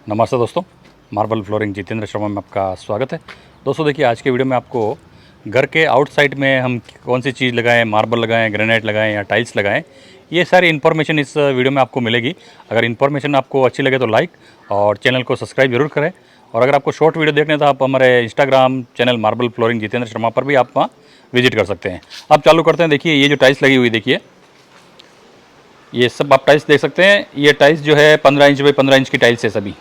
नमस्ते दोस्तों, marble flooring Jitendra Sharma में आपका स्वागत है। दोस्तों देखिए, आज के वीडियो में आपको घर के आउटसाइड में हम कौन सी चीज़ लगाएं, मार्बल लगाएं, ग्रेनाइट लगाएं या टाइल्स लगाएं, ये सारी इन्फॉर्मेशन इस वीडियो में आपको मिलेगी। अगर इन्फॉर्मेशन आपको अच्छी लगे तो लाइक और चैनल को सब्सक्राइब जरूर करें। और अगर आपको शॉर्ट वीडियो देखने तो आप हमारे Instagram channel marble flooring Jitendra Sharma पर भी आप वहाँ विजिट कर सकते हैं। अब चालू करते हैं। देखिए, ये जो टाइल्स लगी हुई देखिए, ये सब आप टाइल्स देख सकते हैं। ये टाइल्स जो है 15 इंच बाई 15 इंच की टाइल्स है। सभी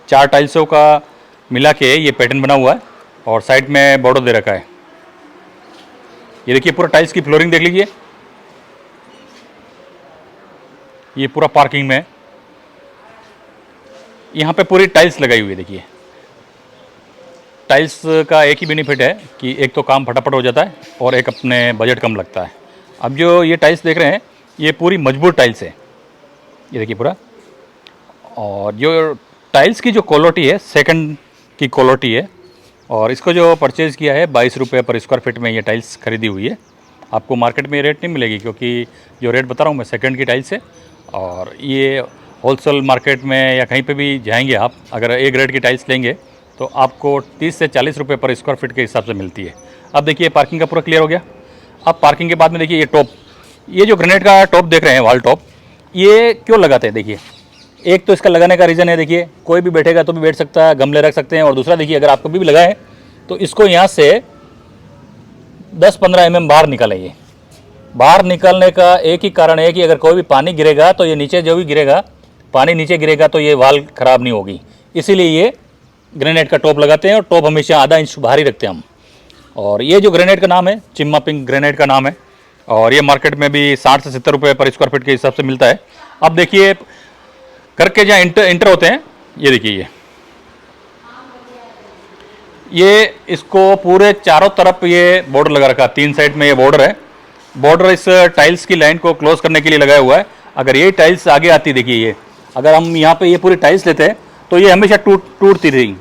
4 टाइल्सों का मिला के ये पैटर्न बना हुआ है और साइड में बॉर्डर दे रखा है। ये देखिए, पूरा टाइल्स की फ्लोरिंग देख लीजिए। ये पूरा पार्किंग में यहाँ पे पूरी टाइल्स लगाई हुई है। देखिए, टाइल्स का एक ही बेनिफिट है कि एक तो काम फटाफट हो जाता है और एक अपने बजट कम लगता है। अब जो ये टाइल्स देख रहे हैं, ये पूरी मजबूत टाइल्स है। ये देखिए पूरा। और जो टाइल्स की जो क्वालिटी है, सेकंड की क्वालिटी है। और इसको जो परचेज़ किया है 22 रुपये पर स्क्वायर फीट में ये टाइल्स खरीदी हुई है। आपको मार्केट में रेट नहीं मिलेगी, क्योंकि जो रेट बता रहा हूँ मैं सेकंड की टाइल्स है। और ये होलसेल मार्केट में या कहीं पे भी जाएंगे आप, अगर ए ग्रेड की टाइल्स लेंगे तो आपको 30 से 40 रुपये पर स्क्वायर फीट के हिसाब से मिलती है। अब देखिए, पार्किंग का पूरा क्लियर हो गया। अब पार्किंग के बाद में देखिए, ये टॉप, ये जो ग्रेनाइट का टॉप देख रहे हैं, वॉल टॉप, ये क्यों लगाते हैं? देखिए, एक तो इसका लगाने का रीज़न है, देखिए कोई भी बैठेगा तो भी बैठ सकता है, गमले रख सकते हैं। और दूसरा देखिए, अगर आप कभी भी लगाएं तो इसको यहाँ से 10-15 mm बाहर निकालें। ये बाहर निकालने का एक ही कारण है कि अगर कोई भी पानी गिरेगा तो ये नीचे, जो भी गिरेगा पानी नीचे गिरेगा तो ये वाल ख़राब नहीं होगी। इसीलिए ये ग्रेनाइट का टॉप लगाते हैं और टॉप हमेशा आधा इंच बाहर ही रखते हैं हम। और ये जो ग्रेनाइट का नाम है, चिम्मा पिंक ग्रेनाइट का नाम है। और ये मार्केट में भी 60 से 70 रुपये पर स्क्वायर फीट के हिसाब से मिलता है। अब देखिए, करके जहाँ इंटर होते हैं, ये देखिए, ये इसको पूरे चारों तरफ ये बॉर्डर लगा रखा है। 3 साइड में ये बॉर्डर है। बॉर्डर इस टाइल्स की लाइन को क्लोज करने के लिए लगाया हुआ है। अगर ये टाइल्स आगे आती, देखिए ये, अगर हम यहाँ पे ये पूरी टाइल्स लेते हैं तो ये हमेशा टूटती रही,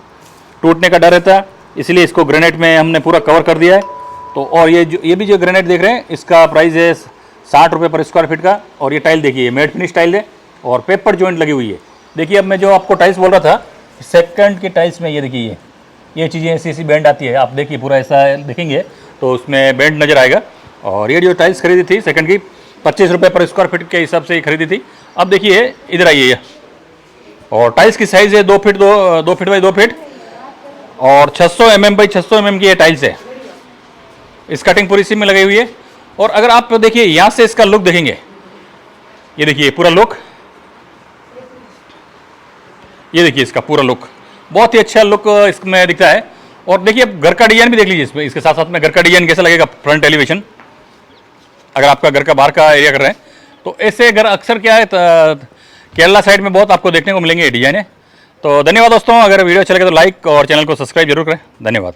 टूटने का डर रहता है। इसलिए इसको ग्रेनाइट में हमने पूरा कवर कर दिया है। तो और ये भी जो ग्रेनाइट देख रहे हैं, इसका प्राइस है 60 रुपये पर स्क्वायर फीट का। और ये टाइल देखिए, मेड फिनिश टाइल है और पेपर जॉइंट लगी हुई है। देखिए, अब मैं जो आपको टाइल्स बोल रहा था, सेकंड की टाइल्स में ये देखिए, ये चीज़ें ऐसी बैंड आती है। आप देखिए, पूरा ऐसा देखेंगे तो उसमें बैंड नज़र आएगा। और ये जो टाइल्स खरीदी थी सेकंड की, 25 रुपये पर स्क्वायर फीट के हिसाब से खरीदी थी। अब देखिए, इधर आइए ये, और टाइल्स की साइज़ है 2 फीट बाई 2 फीट और 600 mm बाई 600 mm की ये टाइल्स है। इस कटिंग पूरी इसी में लगी हुई है। और अगर आप देखिए, यहाँ से इसका लुक देखेंगे, ये देखिए पूरा लुक, ये देखिए इसका पूरा लुक, बहुत ही अच्छा लुक इसमें दिखता है। और देखिए, अब घर का डिजाइन भी देख लीजिए इसमें, इसके साथ साथ में घर का डिजाइन कैसा लगेगा, फ्रंट एलिवेशन। अगर आपका घर का बाहर का एरिया कर रहे हैं तो ऐसे घर अक्सर क्या है, केरला साइड में बहुत आपको देखने को मिलेंगे ये डिजाइन है। तो धन्यवाद दोस्तों। अगर वीडियो अच्छा लगे तो लाइक और चैनल को सब्सक्राइब जरूर करें। धन्यवाद।